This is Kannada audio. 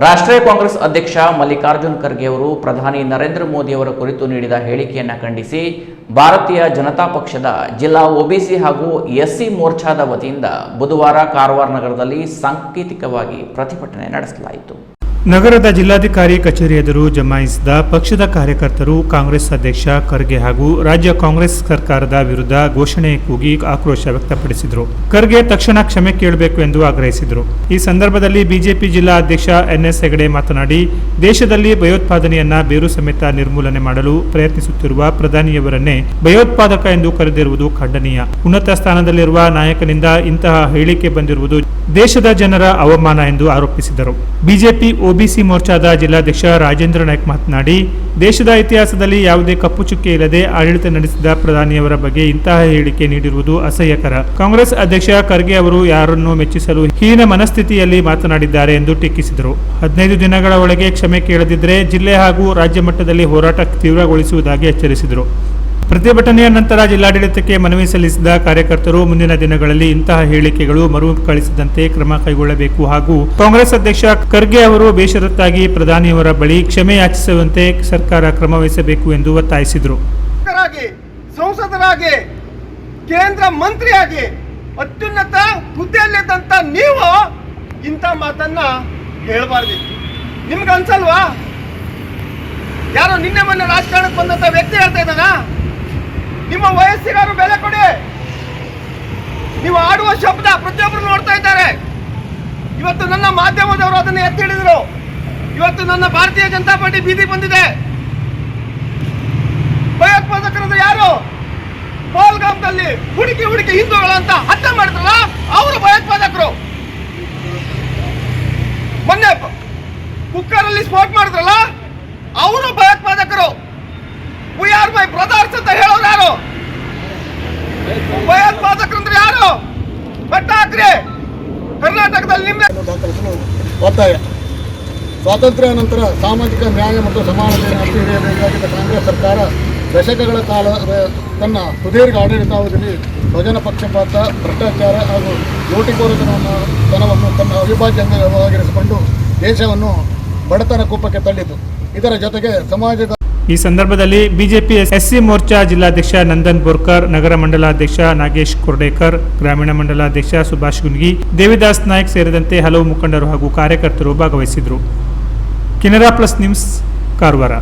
ರಾಷ್ಟ್ರೀಯ ಕಾಂಗ್ರೆಸ್ ಅಧ್ಯಕ್ಷ ಮಲ್ಲಿಕಾರ್ಜುನ್ ಖರ್ಗೆ ಅವರು ಪ್ರಧಾನಿ ನರೇಂದ್ರ ಮೋದಿ ಅವರ ಕುರಿತು ನೀಡಿದ ಹೇಳಿಕೆಯನ್ನು ಖಂಡಿಸಿ ಭಾರತೀಯ ಜನತಾ ಪಕ್ಷದ ಜಿಲ್ಲಾ ಒಬಿಸಿ ಹಾಗೂ ಎಸ್ಸಿ ಮೋರ್ಚಾದ ವತಿಯಿಂದ ಬುಧವಾರ ಕಾರವಾರ ನಗರದಲ್ಲಿ ಸಾಂಕೇತಿಕವಾಗಿ ಪ್ರತಿಭಟನೆ ನಡೆಸಲಾಯಿತು. ನಗರದ ಜಿಲ್ಲಾಧಿಕಾರಿ ಕಚೇರಿ ಎದುರು ಜಮಾಯಿಸಿದ ಪಕ್ಷದ ಕಾರ್ಯಕರ್ತರು ಕಾಂಗ್ರೆಸ್ ಅಧ್ಯಕ್ಷ ಖರ್ಗೆ ಹಾಗೂ ರಾಜ್ಯ ಕಾಂಗ್ರೆಸ್ ಸರ್ಕಾರದ ವಿರುದ್ಧ ಘೋಷಣೆ ಕೂಗಿ ಆಕ್ರೋಶ ವ್ಯಕ್ತಪಡಿಸಿದರು. ಖರ್ಗೆ ತಕ್ಷಣ ಕ್ಷಮೆ ಕೇಳಬೇಕು ಎಂದು ಆಗ್ರಹಿಸಿದರು. ಈ ಸಂದರ್ಭದಲ್ಲಿ ಬಿಜೆಪಿ ಜಿಲ್ಲಾ ಅಧ್ಯಕ್ಷ ಎನ್ಎಸ್ ಹೆಗಡೆ ಮಾತನಾಡಿ, ದೇಶದಲ್ಲಿ ಭಯೋತ್ಪಾದನೆಯನ್ನ ಬೇರು ಸಮೇತ ನಿರ್ಮೂಲನೆ ಮಾಡಲು ಪ್ರಯತ್ನಿಸುತ್ತಿರುವ ಪ್ರಧಾನಿಯವರನ್ನೇ ಭಯೋತ್ಪಾದಕ ಎಂದು ಕರೆದಿರುವುದು ಖಂಡನೀಯ. ಉನ್ನತ ಸ್ಥಾನದಲ್ಲಿರುವ ನಾಯಕನಿಂದ ಇಂತಹ ಹೇಳಿಕೆ ಬಂದಿರುವುದು ದೇಶದ ಜನರ ಅವಮಾನ ಎಂದು ಆರೋಪಿಸಿದರು. ಬಿಜೆಪಿ ಒಬಿಸಿ ಮೋರ್ಚಾದ ಜಿಲ್ಲಾಧ್ಯಕ್ಷ ರಾಜೇಂದ್ರ ನಾಯ್ಕ್ ಮಾತನಾಡಿ, ದೇಶದ ಇತಿಹಾಸದಲ್ಲಿ ಯಾವುದೇ ಕಪ್ಪು ಚುಕ್ಕೆ ಇಲ್ಲದೆ ಆಡಳಿತ ನಡೆಸಿದ ಪ್ರಧಾನಿಯವರ ಬಗ್ಗೆ ಇಂತಹ ಹೇಳಿಕೆ ನೀಡಿರುವುದು ಅಸಹ್ಯಕರ. ಕಾಂಗ್ರೆಸ್ ಅಧ್ಯಕ್ಷ ಖರ್ಗೆ ಅವರು ಯಾರನ್ನು ಮೆಚ್ಚಿಸಲು ಹೀನ ಮನಸ್ಥಿತಿಯಲ್ಲಿ ಮಾತನಾಡಿದ್ದಾರೆ ಎಂದು ಟೀಕಿಸಿದರು. 15 ದಿನಗಳ ಒಳಗೆ ಕ್ಷಮೆ ಕೇಳದಿದ್ದರೆ ಜಿಲ್ಲೆ ಹಾಗೂ ರಾಜ್ಯ ಮಟ್ಟದಲ್ಲಿ ಹೋರಾಟ ತೀವ್ರಗೊಳಿಸುವುದಾಗಿ ಎಚ್ಚರಿಸಿದರು. ಪ್ರತಿಭಟನೆಯ ನಂತರ ಜಿಲ್ಲಾಡಳಿತಕ್ಕೆ ಮನವಿ ಸಲ್ಲಿಸಿದ ಕಾರ್ಯಕರ್ತರು ಮುಂದಿನ ದಿನಗಳಲ್ಲಿ ಇಂತಹ ಹೇಳಿಕೆಗಳು ಮರುಕಳಿಸದಂತೆ ಕ್ರಮ ಕೈಗೊಳ್ಳಬೇಕು ಹಾಗೂ ಕಾಂಗ್ರೆಸ್ ಅಧ್ಯಕ್ಷ ಖರ್ಗೆ ಅವರು ಬೇಷರತ್ತಾಗಿ ಪ್ರಧಾನಿಯವರ ಬಳಿ ಕ್ಷಮೆ ಯಾಚಿಸುವಂತೆ ಸರ್ಕಾರ ಕ್ರಮ ವಹಿಸಬೇಕು ಎಂದು ಒತ್ತಾಯಿಸಿದರು. ಸಂಸದರಾಗಿ ಕೇಂದ್ರ ಮಂತ್ರಿಯಾಗಿ ಅತ್ಯುನ್ನತ ಹುದ್ದೆಯಲ್ಲಿದ್ದಂತ ನೀವು ಇಂಥ ಮಾತನ್ನ ಹೇಳಬಾರ್ದು. ನಿಮ್ಗೆ ಅನ್ಸಲ್ವಾ? ಯಾರೋ ನಿನ್ನೆ ಮೊನ್ನೆ ರಾಜಕಾರಣಕ್ಕೆ ಬಂದಂತ ವ್ಯಕ್ತಿ ಹೇಳ್ತಾ ಇದ್ದಾನ, ನಿಮ್ಮ ವಯಸ್ಸಿಗಾರು ಬೆಲೆ ಕೊಡಿ. ನೀವು ಆಡುವ ಶಬ್ದ ಪ್ರತಿಯೊಬ್ಬರು ನೋಡ್ತಾ ಇದ್ದಾರೆ. ಇವತ್ತು ನನ್ನ ಮಾಧ್ಯಮದವರು ಅದನ್ನು ಎತ್ತಿ ಹಿಡಿದ್ರು. ಇವತ್ತು ನನ್ನ ಭಾರತೀಯ ಜನತಾ ಪಾರ್ಟಿ ಬೀದಿ ಬಂದಿದೆ. ಭಯೋತ್ಪಾದಕರಂದ್ರೆ ಯಾರು? ಪಹಲ್ಗಾಮ್ದಲ್ಲಿ ಹುಡುಕಿ ಹಿಂದೂಗಳಂತ ಹತ್ಯೆ ಮಾಡಿದ್ರಲ್ಲ, ಅವರು ಭಯೋತ್ಪಾದಕರು. ಮೊನ್ನೆ ಕುಕ್ಕರಲ್ಲಿ ಸ್ಫೋಟ ಮಾಡಿದ್ರಲ್ಲ, ಅವರು ಭಯೋತ್ಪಾದಕರು. ವಿ ಆರ್ ಮೈ ಬ್ರದರ್ಸ್ ಅಂತ ಹೇಳೋರು ಯಾರು? ಭಯೋತ್ಪಾದಕರಂದ್ರೆ ಯಾರು? ಬೆಟ್ಟ ಹಾಕ್ರಿ. ಕರ್ನಾಟಕದಲ್ಲಿ ನಿಮ್ಗೆ ಒತ್ತಾಯ. ಸ್ವಾತಂತ್ರ್ಯ ನಂತರ ಸಾಮಾಜಿಕ ನ್ಯಾಯ ಮತ್ತು ಸಮಾನತೆಯನ್ನು ಎತ್ತಿ ಹಿಡಿಯಬೇಕಾಗಿದ್ದ ಕಾಂಗ್ರೆಸ್ ಸರ್ಕಾರ ದಶಕಗಳ ಕಾಲ ತನ್ನ ಸುದೀರ್ಘ ಆಡಳಿತಾವಧಿಯಲ್ಲಿ ಸ್ವಜನ ಪಕ್ಷಪಾತ, ಭ್ರಷ್ಟಾಚಾರ ಹಾಗೂ ಲೂಟಿಕೋರತನವನ್ನು ತನ್ನ ಅವಿಭಾಜ್ಯ ಅಂಗವಾಗಿರಿಸಿಕೊಂಡು ದೇಶವನ್ನು ಬಡತನ ಕೂಪಕ್ಕೆ ತಳ್ಳಿತು. ಇದರ ಜೊತೆಗೆ ಸಮಾಜದ ಈ ಸಂದರ್ಭದಲ್ಲಿ ಬಿಜೆಪಿ ಎಸ್ಸಿ ಮೋರ್ಚಾ ಜಿಲ್ಲಾಧ್ಯಕ್ಷ ನಂದನ್ ಬೋರ್ಕರ್, ನಗರ ಮಂಡಲಾಧ್ಯಕ್ಷ ನಾಗೇಶ್ ಕುರ್ಡೇಕರ್, ಗ್ರಾಮೀಣ ಮಂಡಲಾಧ್ಯಕ್ಷ ಸುಭಾಷ್ ಗುನ್ಗಿ, ದೇವಿದಾಸ್ ನಾಯ್ಕ್ ಸೇರಿದಂತೆ ಹಲವು ಮುಖಂಡರು ಹಾಗೂ ಕಾರ್ಯಕರ್ತರು ಭಾಗವಹಿಸಿದರು. Canara plus news, Karwar.